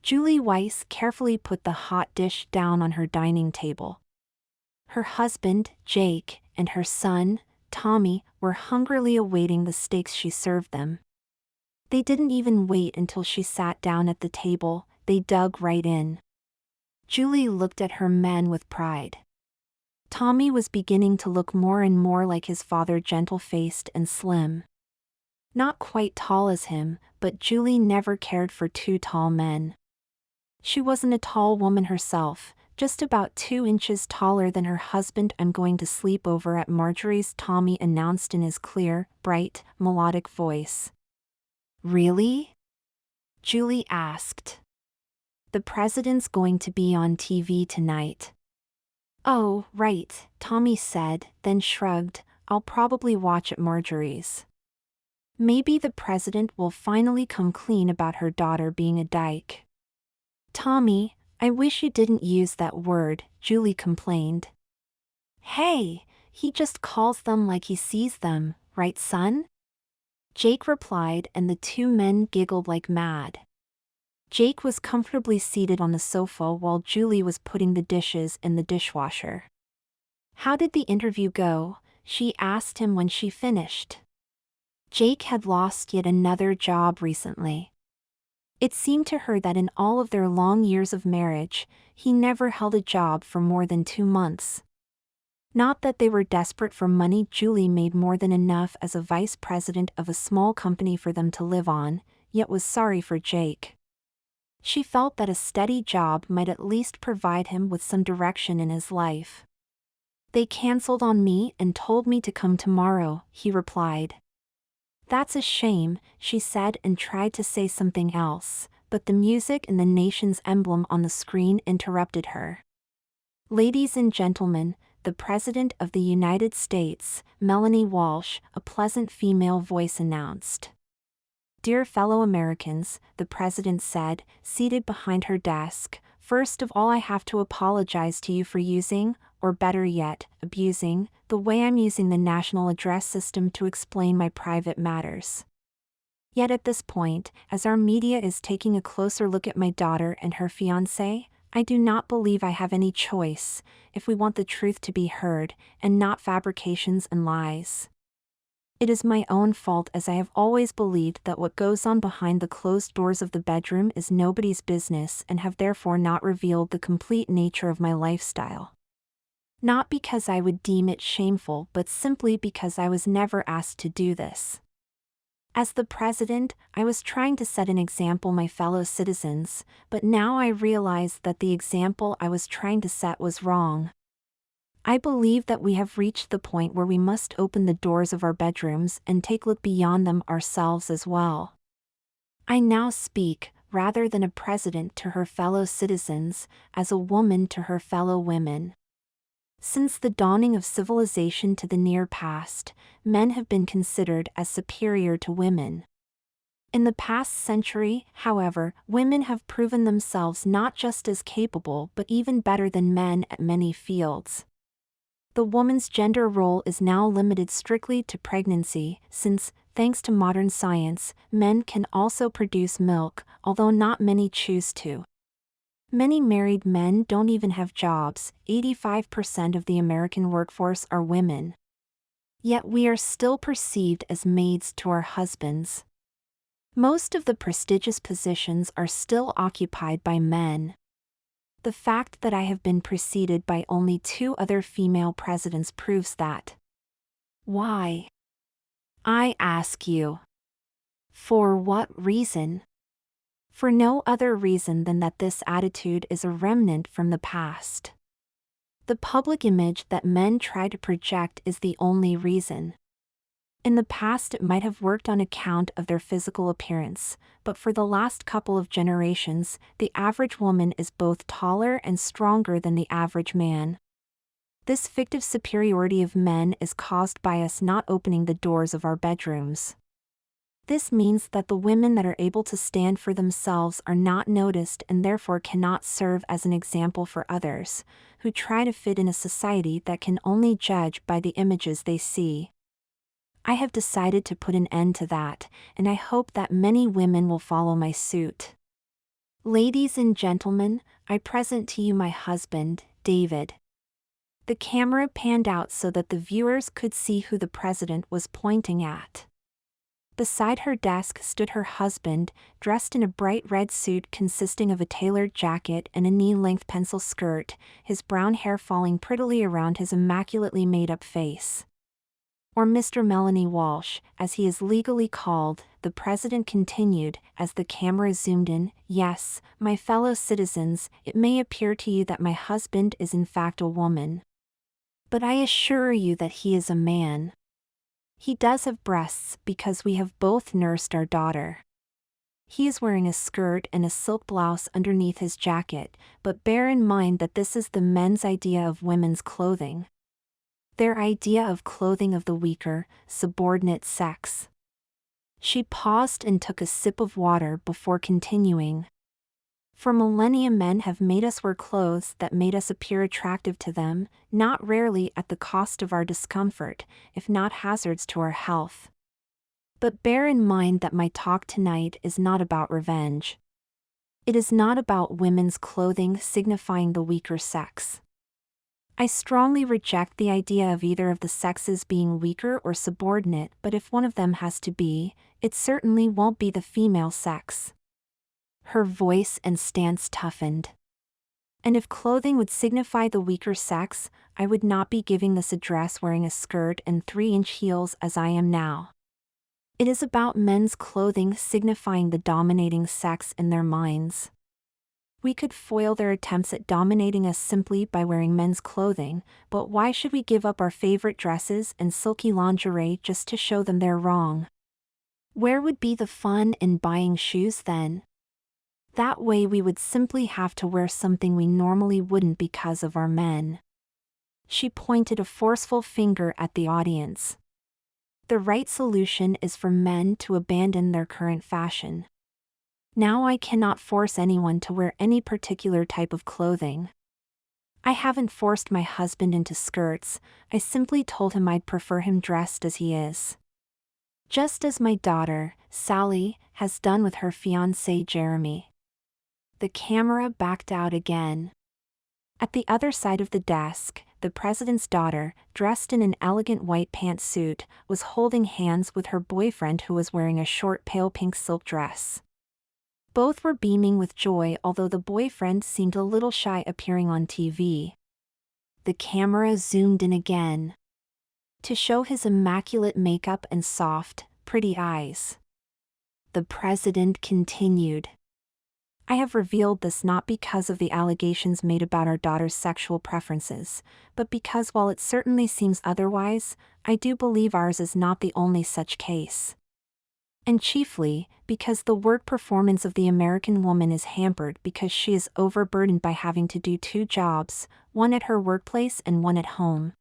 Julie Weiss carefully put the hot dish down on her dining table. Her husband, Jake, and her son, Tommy, were hungrily awaiting the steaks she served them. They didn't even wait until she sat down at the table, they dug right in. Julie looked at her men with pride. Tommy was beginning to look more and more like his father, gentle-faced and slim. Not quite tall as him, but Julie never cared for too tall men. She wasn't a tall woman herself, just about 2 inches taller than her husband. "I'm going to sleep over at Marjorie's," Tommy announced in his clear, bright, melodic voice. "Really?" Julie asked. "The president's going to be on TV tonight." "Oh, right," Tommy said, then shrugged. "I'll probably watch at Marjorie's. Maybe the president will finally come clean about her daughter being a dyke." "Tommy, I wish you didn't use that word," Julie complained. "Hey, he just calls them like he sees them, right, son?" Jake replied, and the two men giggled like mad. Jake was comfortably seated on the sofa while Julie was putting the dishes in the dishwasher. "How did the interview go?" she asked him when she finished. Jake had lost yet another job recently. It seemed to her that in all of their long years of marriage, he never held a job for more than 2 months. Not that they were desperate for money. Julie made more than enough as a vice president of a small company for them to live on, yet was sorry for Jake. She felt that a steady job might at least provide him with some direction in his life. "They canceled on me and told me to come tomorrow," he replied. "That's a shame," she said and tried to say something else, but the music and the nation's emblem on the screen interrupted her. "Ladies and gentlemen, the President of the United States, Melanie Walsh," a pleasant female voice announced. "Dear fellow Americans," the president said, seated behind her desk, "first of all I have to apologize to you for using, or better yet, abusing, the way I'm using the national address system to explain my private matters. Yet at this point, as our media is taking a closer look at my daughter and her fiancé, I do not believe I have any choice, if we want the truth to be heard, and not fabrications and lies. It is my own fault, as I have always believed that what goes on behind the closed doors of the bedroom is nobody's business, and have therefore not revealed the complete nature of my lifestyle. Not because I would deem it shameful, but simply because I was never asked to do this. As the president, I was trying to set an example my fellow citizens, but now I realize that the example I was trying to set was wrong. I believe that we have reached the point where we must open the doors of our bedrooms and take a look beyond them ourselves as well. I now speak, rather than a president to her fellow citizens, as a woman to her fellow women. Since the dawning of civilization to the near past, men have been considered as superior to women. In the past century, however, women have proven themselves not just as capable but even better than men at many fields. The woman's gender role is now limited strictly to pregnancy, since, thanks to modern science, men can also produce milk, although not many choose to. Many married men don't even have jobs. 85% of the American workforce are women. Yet we are still perceived as maids to our husbands. Most of the prestigious positions are still occupied by men. The fact that I have been preceded by only 2 other female presidents proves that. Why? I ask you. For what reason? For no other reason than that this attitude is a remnant from the past. The public image that men try to project is the only reason. In the past it might have worked on account of their physical appearance, but for the last couple of generations, the average woman is both taller and stronger than the average man. This fictive superiority of men is caused by us not opening the doors of our bedrooms. This means that the women that are able to stand for themselves are not noticed and therefore cannot serve as an example for others, who try to fit in a society that can only judge by the images they see. I have decided to put an end to that, and I hope that many women will follow my suit. Ladies and gentlemen, I present to you my husband, David. The camera panned out so that the viewers could see who the president was pointing at. Beside her desk stood her husband, dressed in a bright red suit consisting of a tailored jacket and a knee-length pencil skirt, his brown hair falling prettily around his immaculately made-up face. Or Mr. Melanie Walsh, as he is legally called, the president continued, as the camera zoomed in. Yes, my fellow citizens, it may appear to you that my husband is in fact a woman. But I assure you that he is a man. He does have breasts because we have both nursed our daughter. He is wearing a skirt and a silk blouse underneath his jacket, but bear in mind that this is the men's idea of women's clothing. Their idea of clothing of the weaker, subordinate sex. She paused and took a sip of water before continuing. For millennia men have made us wear clothes that made us appear attractive to them, not rarely at the cost of our discomfort, if not hazards to our health. But bear in mind that my talk tonight is not about revenge. It is not about women's clothing signifying the weaker sex. I strongly reject the idea of either of the sexes being weaker or subordinate, but if one of them has to be, it certainly won't be the female sex. Her voice and stance toughened. And if clothing would signify the weaker sex, I would not be giving this address wearing a skirt and 3-inch heels as I am now. It is about men's clothing signifying the dominating sex in their minds. We could foil their attempts at dominating us simply by wearing men's clothing, but why should we give up our favorite dresses and silky lingerie just to show them they're wrong? Where would be the fun in buying shoes then? That way we would simply have to wear something we normally wouldn't because of our men. She pointed a forceful finger at the audience. The right solution is for men to abandon their current fashion. Now I cannot force anyone to wear any particular type of clothing. I haven't forced my husband into skirts, I simply told him I'd prefer him dressed as he is. Just as my daughter, Sally, has done with her fiancé Jeremy. The camera backed out again. At the other side of the desk, the president's daughter, dressed in an elegant white pantsuit, was holding hands with her boyfriend who was wearing a short pale pink silk dress. Both were beaming with joy, although the boyfriend seemed a little shy appearing on TV. The camera zoomed in again. To show his immaculate makeup and soft, pretty eyes. The president continued. I have revealed this not because of the allegations made about our daughter's sexual preferences, but because while it certainly seems otherwise, I do believe ours is not the only such case. And chiefly, because the work performance of the American woman is hampered because she is overburdened by having to do 2 jobs, one at her workplace and one at home.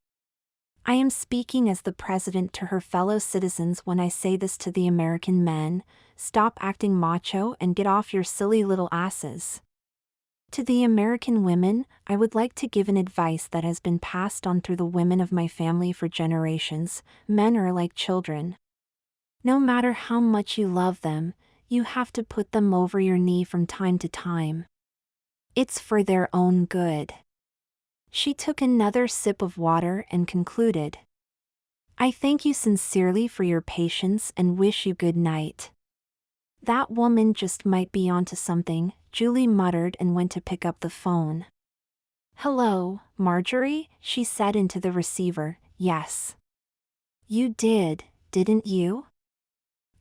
I am speaking as the president to her fellow citizens when I say this to the American men: stop acting macho and get off your silly little asses. To the American women, I would like to give an advice that has been passed on through the women of my family for generations: men are like children. No matter how much you love them, you have to put them over your knee from time to time. It's for their own good. She took another sip of water and concluded. I thank you sincerely for your patience and wish you good night. That woman just might be onto something, Julie muttered and went to pick up the phone. Hello, Marjorie, she said into the receiver. Yes. You did, didn't you?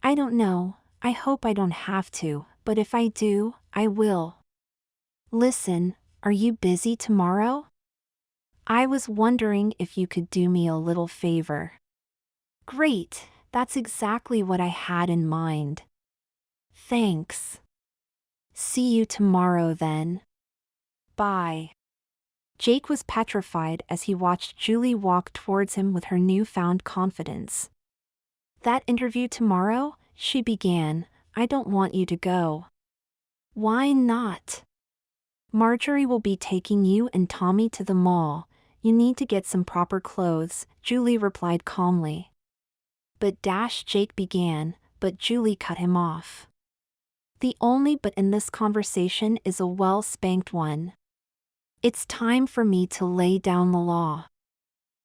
I don't know, I hope I don't have to, but if I do, I will. Listen, are you busy tomorrow? I was wondering if you could do me a little favor. Great, that's exactly what I had in mind. Thanks. See you tomorrow then. Bye. Jake was petrified as he watched Julie walk towards him with her newfound confidence. That interview tomorrow, she began, I don't want you to go. Why not? Marjorie will be taking you and Tommy to the mall. You need to get some proper clothes, Julie replied calmly. But Jake began, but Julie cut him off. The only but in this conversation is a well-spanked one. It's time for me to lay down the law.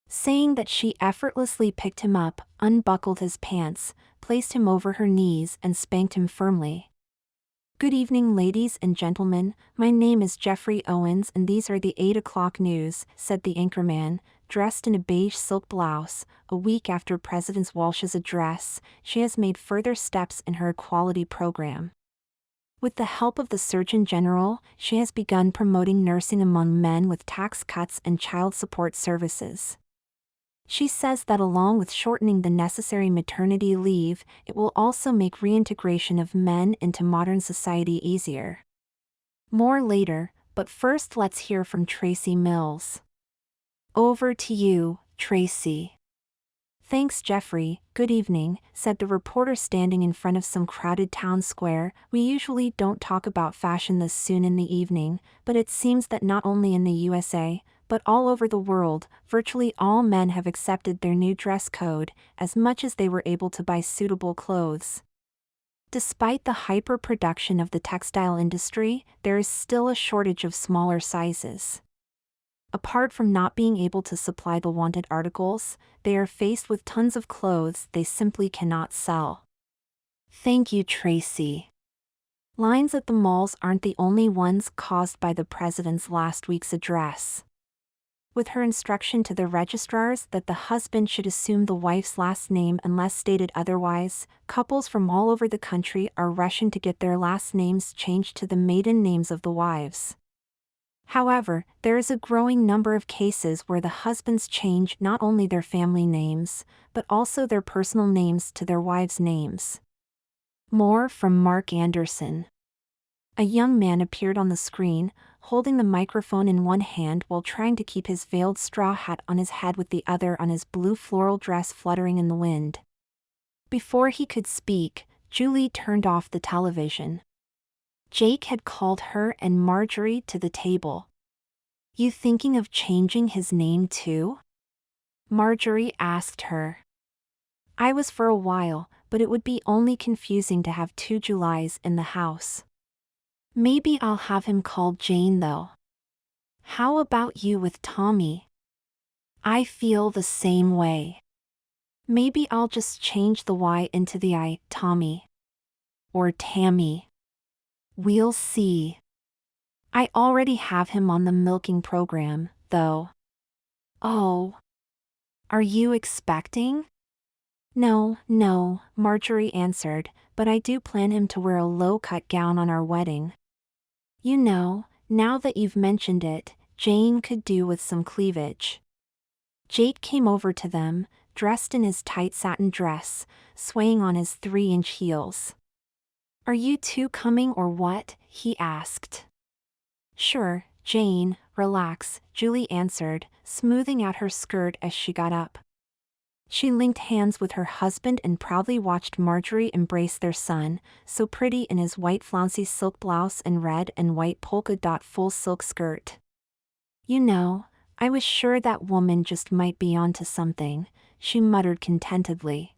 Saying that, she effortlessly picked him up, unbuckled his pants, placed him over her knees and spanked him firmly. Good evening, ladies and gentlemen, my name is Jeffrey Owens and these are the 8 o'clock news, said the anchorman, dressed in a beige silk blouse. A week after President Walsh's address, she has made further steps in her equality program. With the help of the Surgeon General, she has begun promoting nursing among men with tax cuts and child support services. She says that along with shortening the necessary maternity leave, it will also make reintegration of men into modern society easier. More later, but first let's hear from Tracy Mills. Over to you, Tracy. Thanks, Jeffrey. Good evening, said the reporter standing in front of some crowded town square. We usually don't talk about fashion this soon in the evening, but it seems that not only in the USA, but all over the world, virtually all men have accepted their new dress code, as much as they were able to buy suitable clothes. Despite the hyper-production of the textile industry, there is still a shortage of smaller sizes. Apart from not being able to supply the wanted articles, they are faced with tons of clothes they simply cannot sell. Thank you, Tracy. Lines at the malls aren't the only ones caused by the president's last week's address. With her instruction to the registrars that the husband should assume the wife's last name unless stated otherwise, couples from all over the country are rushing to get their last names changed to the maiden names of the wives. However, there is a growing number of cases where the husbands change not only their family names, but also their personal names to their wives' names. More from Mark Anderson. A young man appeared on the screen, holding the microphone in one hand while trying to keep his veiled straw hat on his head with the other on his blue floral dress fluttering in the wind. Before he could speak, Julie turned off the television. Jake had called her and Marjorie to the table. You thinking of changing his name too? Marjorie asked her. I was for a while, but it would be only confusing to have 2 Julys in the house. Maybe I'll have him called Jane though. How about you with Tommy? I feel the same way. Maybe I'll just change the Y into the I, Tommy. Or Tammy. We'll see. I already have him on the milking program, though. Oh. Are you expecting? No, Marjorie answered, but I do plan him to wear a low-cut gown on our wedding. You know, now that you've mentioned it, Jane could do with some cleavage. Jake came over to them, dressed in his tight satin dress, swaying on his 3-inch heels. Are you two coming or what? He asked. Sure, Jane, relax, Julie answered, smoothing out her skirt as she got up. She linked hands with her husband and proudly watched Marjorie embrace their son, so pretty in his white flouncy silk blouse and red and white polka dot full silk skirt. You know, I was sure that woman just might be onto something, she muttered contentedly.